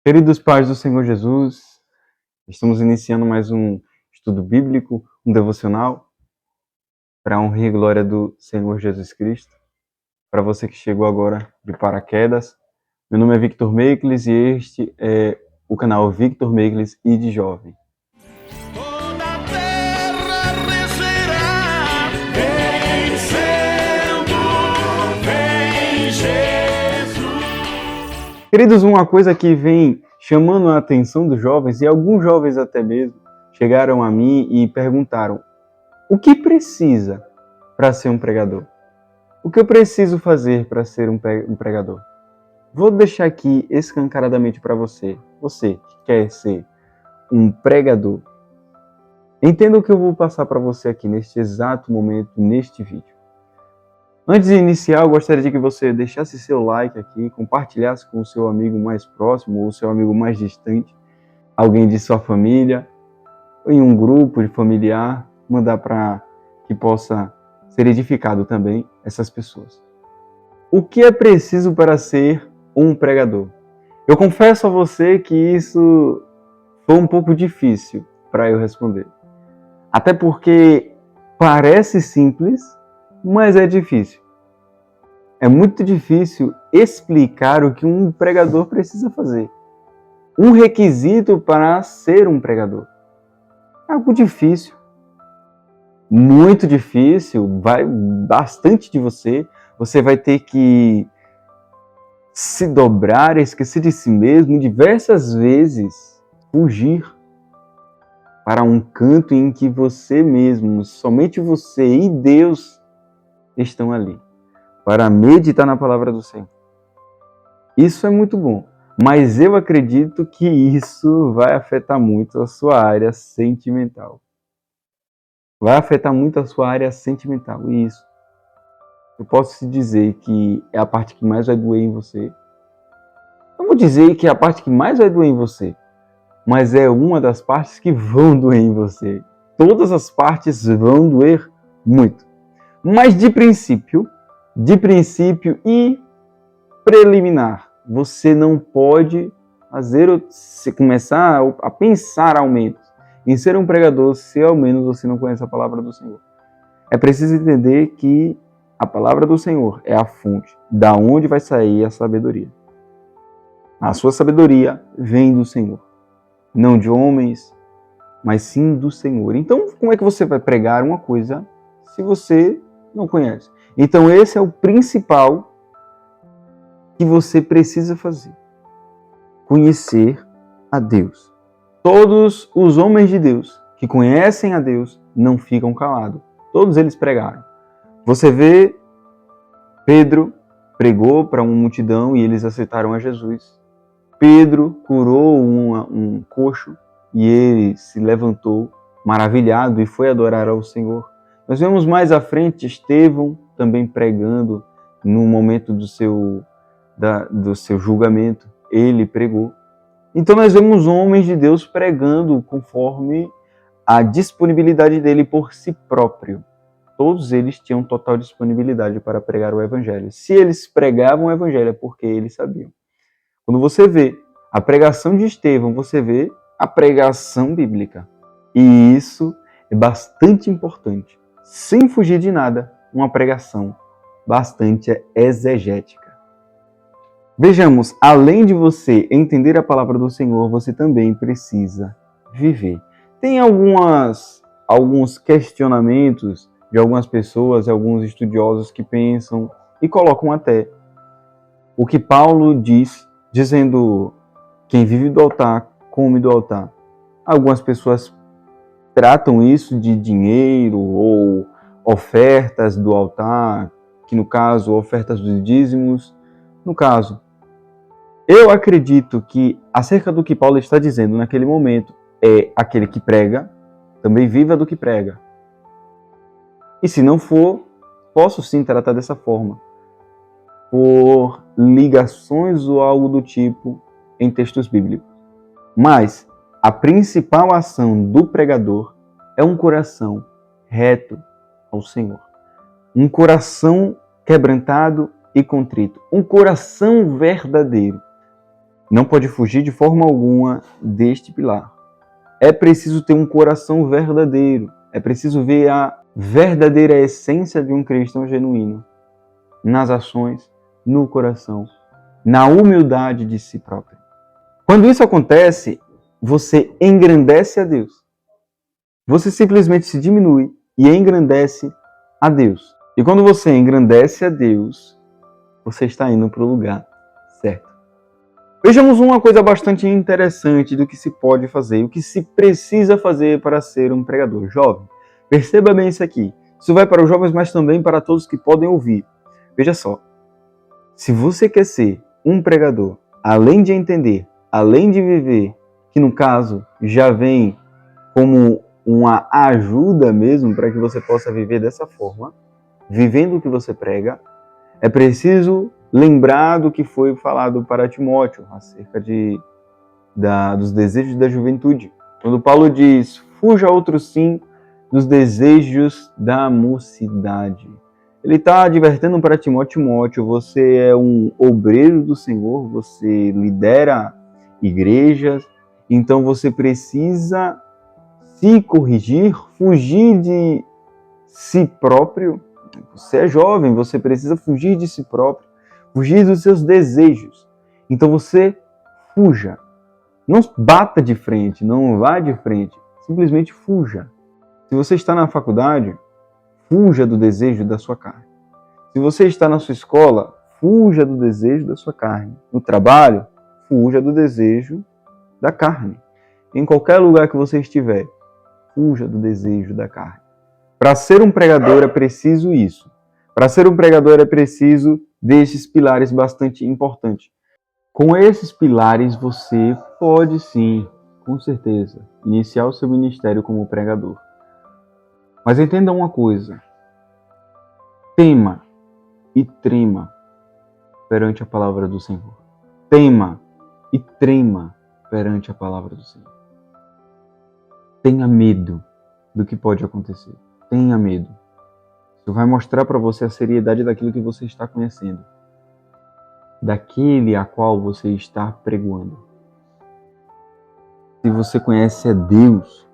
Queridos pais do Senhor Jesus, estamos iniciando mais um estudo bíblico, um devocional, para a honra e glória do Senhor Jesus Cristo. Para você que chegou agora de paraquedas, meu nome é Victor Meikles e este é o canal Victor Meikles e de Jovem. Toda a terra regerá, vencendo, vem Jesus. Queridos, uma coisa que vem chamando a atenção dos jovens, e alguns jovens até mesmo, chegaram a mim e perguntaram: o que precisa para ser um pregador? O que eu preciso fazer para ser um pregador? Vou deixar aqui escancaradamente para você que quer ser um pregador. Entenda o que eu vou passar para você aqui neste exato momento, neste vídeo. Antes de iniciar, eu gostaria de que você deixasse seu like aqui, compartilhasse com o seu amigo mais próximo ou o seu amigo mais distante, alguém de sua família, ou em um grupo de familiar, mandar para que possa ser edificado também essas pessoas. O que é preciso para ser um pregador? Eu confesso a você que isso foi um pouco difícil para eu responder. Até porque parece simples, mas é difícil. É muito difícil explicar o que um pregador precisa fazer. Um requisito para ser um pregador. É algo difícil. Muito difícil, vai bastante de você. Você vai ter que se dobrar, esquecer de si mesmo, diversas vezes fugir para um canto em que você mesmo, somente você e Deus estão ali, para meditar na palavra do Senhor. Isso é muito bom, mas eu acredito que isso vai afetar muito a sua área sentimental. Vai afetar muito a sua área sentimental, e isso eu posso te dizer que é a parte que mais vai doer em você. Não vou dizer que é a parte que mais vai doer em você, mas é uma das partes que vão doer em você. Todas as partes vão doer muito. Mas de princípio e preliminar, você não pode começar a pensar ao menos em ser um pregador se ao menos você não conhece a palavra do Senhor. É preciso entender que a palavra do Senhor é a fonte da onde vai sair a sabedoria. A sua sabedoria vem do Senhor. Não de homens, mas sim do Senhor. Então, como é que você vai pregar uma coisa se você não conhece? Então, esse é o principal que você precisa fazer. Conhecer a Deus. Todos os homens de Deus que conhecem a Deus não ficam calados. Todos eles pregaram. Você vê, Pedro pregou para uma multidão e eles aceitaram a Jesus. Pedro curou um coxo e ele se levantou maravilhado e foi adorar ao Senhor. Nós vemos mais à frente Estevão também pregando no momento do seu julgamento. Ele pregou. Então nós vemos homens de Deus pregando conforme a disponibilidade dele por si próprio. Todos eles tinham total disponibilidade para pregar o Evangelho. Se eles pregavam o Evangelho é porque eles sabiam. Quando você vê a pregação de Estevão, você vê a pregação bíblica. E isso é bastante importante. Sem fugir de nada, uma pregação bastante exegética. Vejamos, além de você entender a palavra do Senhor, você também precisa viver. Tem alguns questionamentos de algumas pessoas, alguns estudiosos que pensam e colocam até o que Paulo diz, dizendo: quem vive do altar, come do altar. Algumas pessoas tratam isso de dinheiro ou ofertas do altar, que no caso, ofertas dos dízimos. No caso, eu acredito que, acerca do que Paulo está dizendo naquele momento, é aquele que prega, também viva do que prega. E se não for, posso sim tratar dessa forma, por ligações ou algo do tipo em textos bíblicos. Mas a principal ação do pregador é um coração reto ao Senhor. Um coração quebrantado e contrito. Um coração verdadeiro. não pode fugir de forma alguma deste pilar. É preciso ter um coração verdadeiro. É preciso ver a verdadeira essência de um cristão genuíno nas ações, no coração, na humildade de si próprio. Quando isso acontece, você engrandece a Deus. Você simplesmente se diminui e engrandece a Deus. E quando você engrandece a Deus, você está indo para o lugar certo. Vejamos uma coisa bastante interessante do que se pode fazer, o que se precisa fazer para ser um pregador. Jovem, perceba bem isso aqui. Isso vai para os jovens, mas também para todos que podem ouvir. Veja só, se você quer ser um pregador, além de entender, além de viver, que no caso já vem como uma ajuda mesmo para que você possa viver dessa forma, vivendo o que você prega, é preciso lembrar do que foi falado para Timóteo acerca dos desejos da juventude. Quando Paulo diz, fuja outro sim dos desejos da mocidade. Ele está advertendo para Timóteo, você é um obreiro do Senhor, você lidera igrejas, então você precisa se corrigir, fugir de si próprio. Você é jovem, você precisa fugir de si próprio, fugir dos seus desejos. Então você fuja. Não bata de frente, não vá de frente, simplesmente fuja. Se você está na faculdade, fuja do desejo da sua carne. Se você está na sua escola, fuja do desejo da sua carne. No trabalho, fuja do desejo da carne. Em qualquer lugar que você estiver, fuja do desejo da carne. Para ser um pregador é preciso isso. Para ser um pregador é preciso desses pilares bastante importantes. Com esses pilares você pode sim, com certeza, iniciar o seu ministério como pregador. Mas entenda uma coisa. Tema e trema perante a palavra do Senhor. Tema e trema perante a palavra do Senhor. Tenha medo do que pode acontecer. Tenha medo. Isso vai mostrar para você a seriedade daquilo que você está conhecendo. Daquele a qual você está pregoando. Se você conhece a Deus,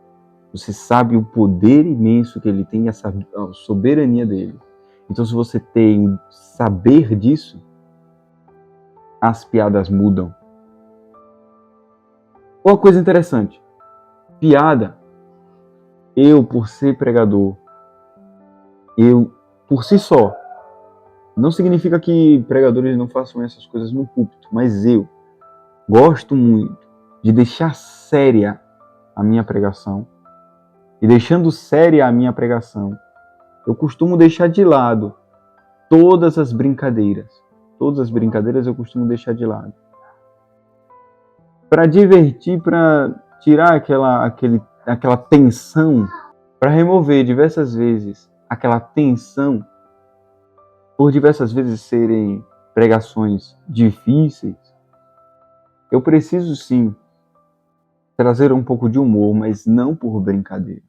você sabe o poder imenso que Ele tem, a soberania dEle. Então, se você tem saber disso, as piadas mudam. Uma coisa interessante. Piada, eu, por ser pregador, eu, por si só, não significa que pregadores não façam essas coisas no púlpito, mas eu gosto muito de deixar séria a minha pregação. E deixando séria a minha pregação, eu costumo deixar de lado todas as brincadeiras. Todas as brincadeiras eu costumo deixar de lado. Para divertir, para tirar aquela tensão, para remover diversas vezes aquela tensão, por diversas vezes serem pregações difíceis, eu preciso sim trazer um pouco de humor, mas não por brincadeira.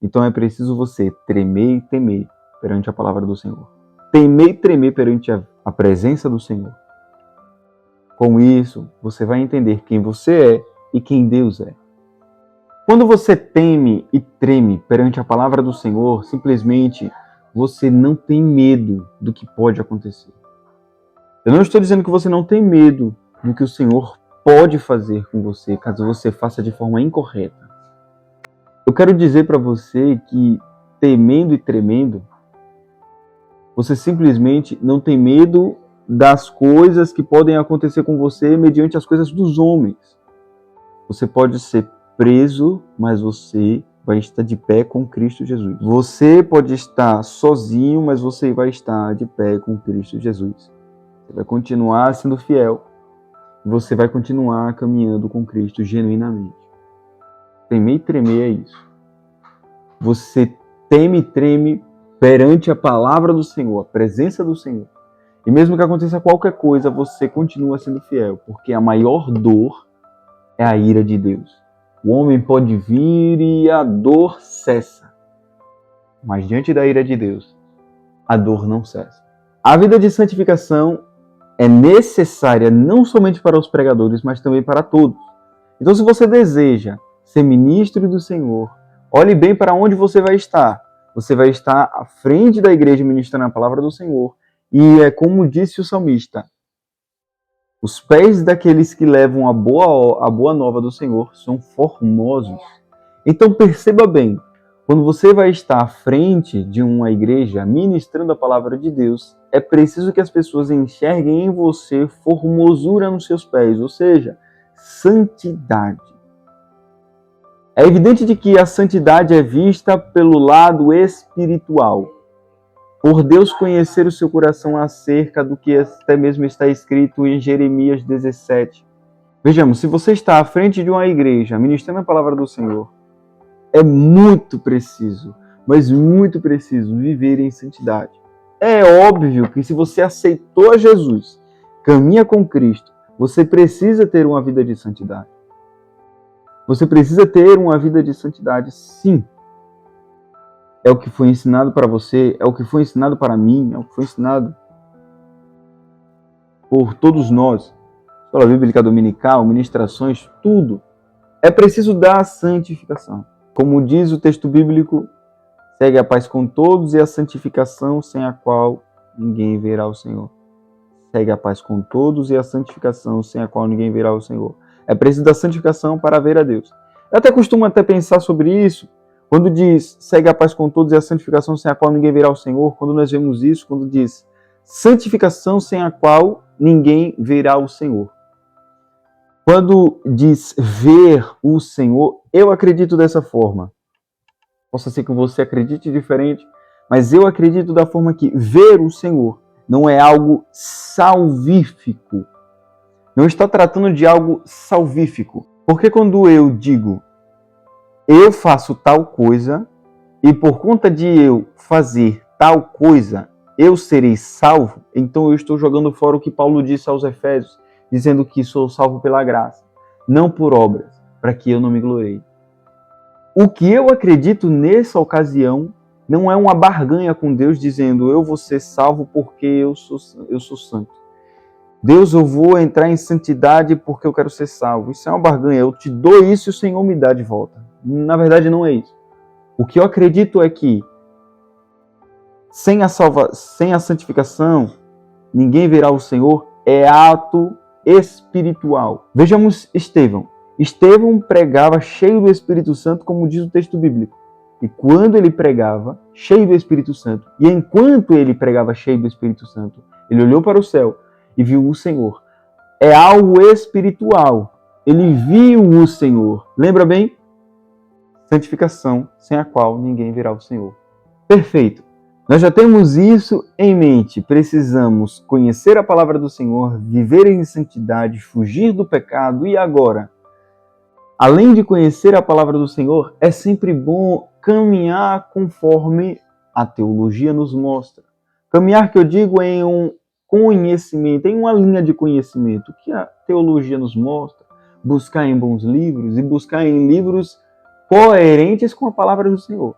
Então é preciso você tremer e temer perante a palavra do Senhor. Temer e tremer perante a presença do Senhor. Com isso, você vai entender quem você é e quem Deus é. Quando você teme e treme perante a palavra do Senhor, simplesmente você não tem medo do que pode acontecer. Eu não estou dizendo que você não tem medo do que o Senhor pode fazer com você, caso você faça de forma incorreta. Eu quero dizer para você que, temendo e tremendo, você simplesmente não tem medo das coisas que podem acontecer com você mediante as coisas dos homens. Você pode ser preso, mas você vai estar de pé com Cristo Jesus. Você pode estar sozinho, mas você vai estar de pé com Cristo Jesus. Você vai continuar sendo fiel. Você vai continuar caminhando com Cristo genuinamente. Temer e tremer é isso. Você teme e treme perante a palavra do Senhor, a presença do Senhor. E mesmo que aconteça qualquer coisa, você continua sendo fiel, porque a maior dor é a ira de Deus. O homem pode vir e a dor cessa. Mas diante da ira de Deus, a dor não cessa. A vida de santificação é necessária não somente para os pregadores, mas também para todos. Então, se você deseja ser ministro do Senhor, olhe bem para onde você vai estar. Você vai estar à frente da igreja ministrando a palavra do Senhor. E é como disse o salmista, os pés daqueles que levam a boa nova do Senhor são formosos. Então perceba bem, quando você vai estar à frente de uma igreja ministrando a palavra de Deus, é preciso que as pessoas enxerguem em você formosura nos seus pés, ou seja, santidade. É evidente de que a santidade é vista pelo lado espiritual, por Deus conhecer o seu coração acerca do que até mesmo está escrito em Jeremias 17. Vejamos, se você está à frente de uma igreja ministrando a palavra do Senhor, é muito preciso, mas muito preciso viver em santidade. É óbvio que se você aceitou a Jesus, caminha com Cristo, você precisa ter uma vida de santidade. Você precisa ter uma vida de santidade, sim. É o que foi ensinado para você, é o que foi ensinado para mim, é o que foi ensinado por todos nós. Escola Bíblica Dominical, ministrações, tudo. É preciso dar a santificação. Como diz o texto bíblico, segue a paz com todos e a santificação sem a qual ninguém verá o Senhor. Segue a paz com todos e a santificação sem a qual ninguém verá o Senhor. É preciso da santificação para ver a Deus. Eu até costumo pensar sobre isso, quando diz, segue a paz com todos e a santificação sem a qual ninguém verá o Senhor, quando nós vemos isso, quando diz, santificação sem a qual ninguém verá o Senhor. Quando diz ver o Senhor, eu acredito dessa forma. Possa ser que você acredite diferente, mas eu acredito da forma que ver o Senhor não é algo salvífico. Não está tratando de algo salvífico. Porque quando eu digo, eu faço tal coisa, e por conta de eu fazer tal coisa, eu serei salvo, então eu estou jogando fora o que Paulo disse aos Efésios, dizendo que sou salvo pela graça, não por obras, para que eu não me glorie. O que eu acredito nessa ocasião não é uma barganha com Deus dizendo eu vou ser salvo porque eu sou santo. Deus, eu vou entrar em santidade porque eu quero ser salvo. Isso é uma barganha, eu te dou isso e o Senhor me dá de volta. Na verdade não é isso. O que eu acredito é que sem a santificação, ninguém verá o Senhor, é ato espiritual. Vejamos Estevão. Estevão pregava cheio do Espírito Santo, como diz o texto bíblico. E quando ele pregava, cheio do Espírito Santo, e enquanto ele pregava cheio do Espírito Santo, ele olhou para o céu e viu o Senhor. É algo espiritual. Ele viu o Senhor. Lembra bem? Santificação, sem a qual ninguém verá o Senhor. Perfeito. Nós já temos isso em mente. Precisamos conhecer a palavra do Senhor, viver em santidade, fugir do pecado. E agora? Além de conhecer a palavra do Senhor, é sempre bom caminhar conforme a teologia nos mostra. Caminhar, que eu digo, em um conhecimento, em uma linha de conhecimento, que a teologia nos mostra. Buscar em bons livros e buscar em livros coerentes com a palavra do Senhor,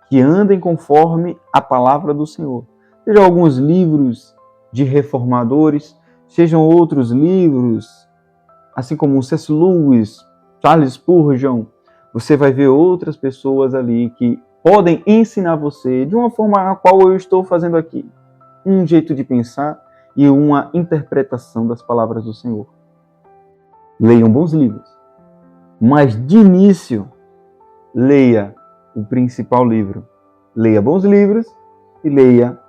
que andem conforme a palavra do Senhor. Sejam alguns livros de reformadores, sejam outros livros, assim como C.S. Lewis, Charles Spurgeon, você vai ver outras pessoas ali que podem ensinar você de uma forma a qual eu estou fazendo aqui. Um jeito de pensar e uma interpretação das palavras do Senhor. Leiam bons livros, mas de início, leia o principal livro. Leia bons livros e leia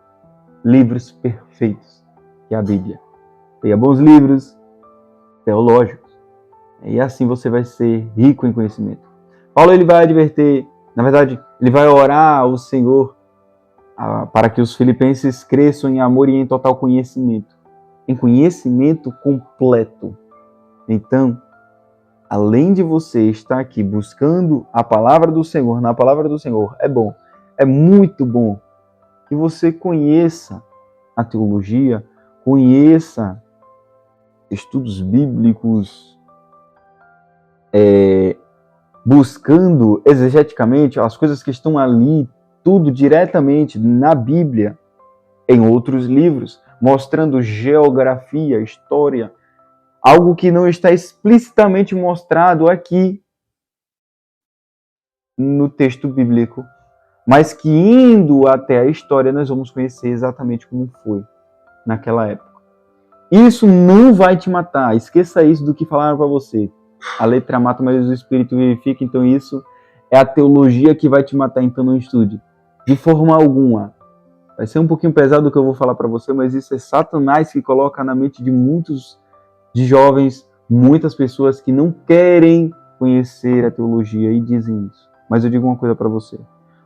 livros perfeitos, que é a Bíblia. Leia bons livros teológicos. E assim você vai ser rico em conhecimento. Paulo ele vai advertir, na verdade, ele vai orar ao Senhor para que os filipenses cresçam em amor e em total conhecimento. Em conhecimento completo. Então, além de você estar aqui buscando a palavra do Senhor, na palavra do Senhor, é bom, é muito bom que você conheça a teologia, conheça estudos bíblicos, buscando exegeticamente as coisas que estão ali, tudo diretamente na Bíblia, em outros livros, mostrando geografia, história, algo que não está explicitamente mostrado aqui no texto bíblico, mas que indo até a história nós vamos conhecer exatamente como foi naquela época. Isso não vai te matar, esqueça isso do que falaram para você. A letra mata, mas o espírito vivifica, então isso é a teologia que vai te matar, então não estude. De forma alguma. Vai ser um pouquinho pesado o que eu vou falar para você, mas isso é Satanás que coloca na mente de muitos de jovens, muitas pessoas que não querem conhecer a teologia e dizem isso. Mas eu digo uma coisa para você.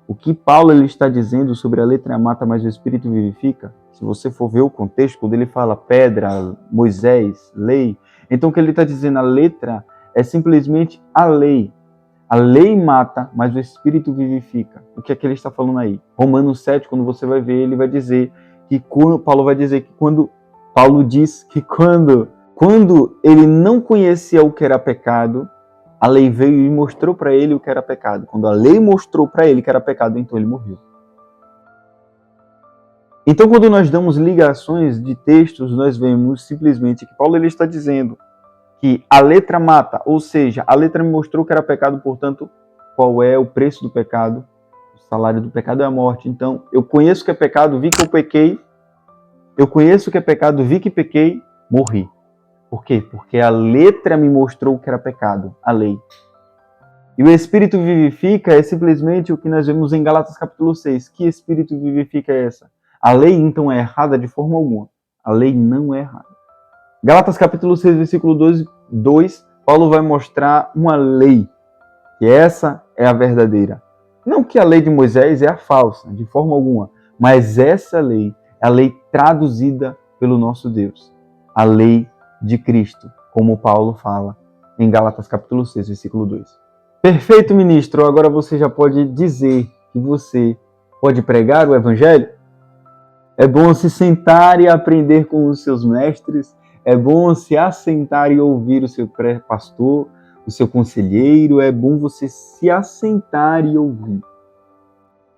O que Paulo ele está dizendo sobre a letra mata, mas o espírito vivifica, se você for ver o contexto, quando ele fala pedra, Moisés, lei, então o que ele está dizendo, a letra é simplesmente a lei. A lei mata, mas o espírito vivifica. O que é que ele está falando aí? Romanos 7, quando você vai ver, ele vai dizer que Paulo vai dizer que Paulo diz que quando ele não conhecia o que era pecado, a lei veio e mostrou para ele o que era pecado. Quando a lei mostrou para ele que era pecado, então ele morreu. Então, quando nós damos ligações de textos, nós vemos simplesmente que Paulo ele está dizendo que a letra mata, ou seja, a letra me mostrou que era pecado, portanto, qual é o preço do pecado? O salário do pecado é a morte. Então, eu conheço que é pecado, vi que eu pequei. Eu conheço que é pecado, vi que pequei, morri. Por quê? Porque a letra me mostrou que era pecado, a lei. E o espírito vivifica é simplesmente o que nós vemos em Gálatas capítulo 6. Que espírito vivifica é essa? A lei, então, é errada de forma alguma. A lei não é errada. Gálatas capítulo 6, versículo 2, Paulo vai mostrar uma lei, que essa é a verdadeira. Não que a lei de Moisés é a falsa, de forma alguma, mas essa lei é a lei traduzida pelo nosso Deus. A lei de Cristo, como Paulo fala em Gálatas capítulo 6, versículo 2. Perfeito, ministro. Agora você já pode dizer que você pode pregar o evangelho? É bom se sentar e aprender com os seus mestres. É bom se assentar e ouvir o seu pastor, o seu conselheiro. É bom você se assentar e ouvir.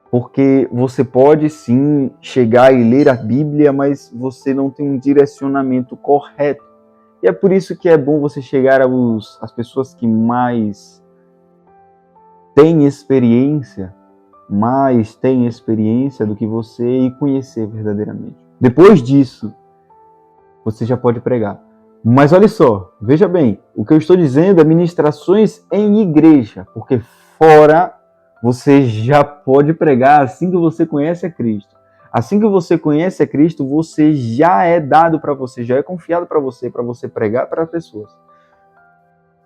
Porque você pode sim chegar e ler a Bíblia, mas você não tem um direcionamento correto. E é por isso que é bom você chegar às pessoas que mais têm experiência do que você e conhecer verdadeiramente. Depois disso, você já pode pregar. Mas olha só, veja bem, o que eu estou dizendo é ministrações em igreja, porque fora você já pode pregar assim que você conhece a Cristo. Assim que você conhece a Cristo, você já é dado para você, já é confiado para você pregar para pessoas.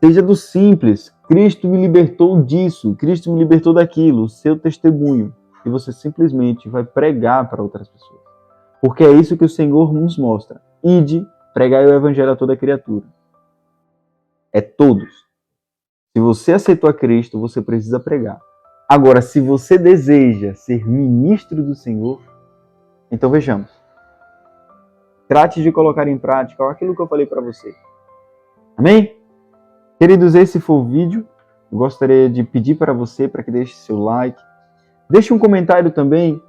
Seja do simples, Cristo me libertou disso, Cristo me libertou daquilo, o seu testemunho. E você simplesmente vai pregar para outras pessoas. Porque é isso que o Senhor nos mostra. Ide, pregai o evangelho a toda criatura. É todos. Se você aceitou a Cristo, você precisa pregar. Agora, se você deseja ser ministro do Senhor, então vejamos. Trate de colocar em prática aquilo que eu falei para você. Amém? Queridos, esse foi o vídeo. Eu gostaria de pedir para você para que deixe seu like. Deixe um comentário também,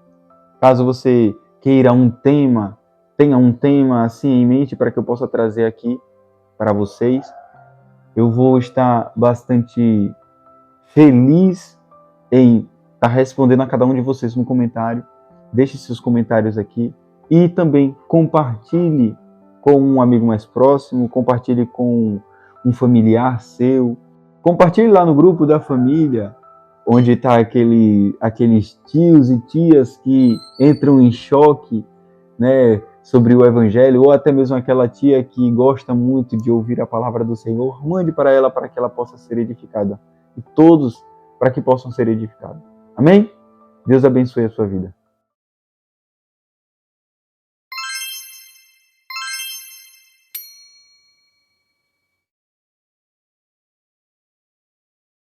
caso você queira tenha um tema assim em mente para que eu possa trazer aqui para vocês. Eu vou estar bastante feliz em estar respondendo a cada um de vocês no comentário. Deixe seus comentários aqui e também compartilhe com um amigo mais próximo, compartilhe com um familiar seu, compartilhe lá no grupo da família, onde está aqueles tios e tias que entram em choque, né, sobre o evangelho, ou até mesmo aquela tia que gosta muito de ouvir a palavra do Senhor. Mande para ela para que ela possa ser edificada, e todos para que possam ser edificados. Amém? Deus abençoe a sua vida.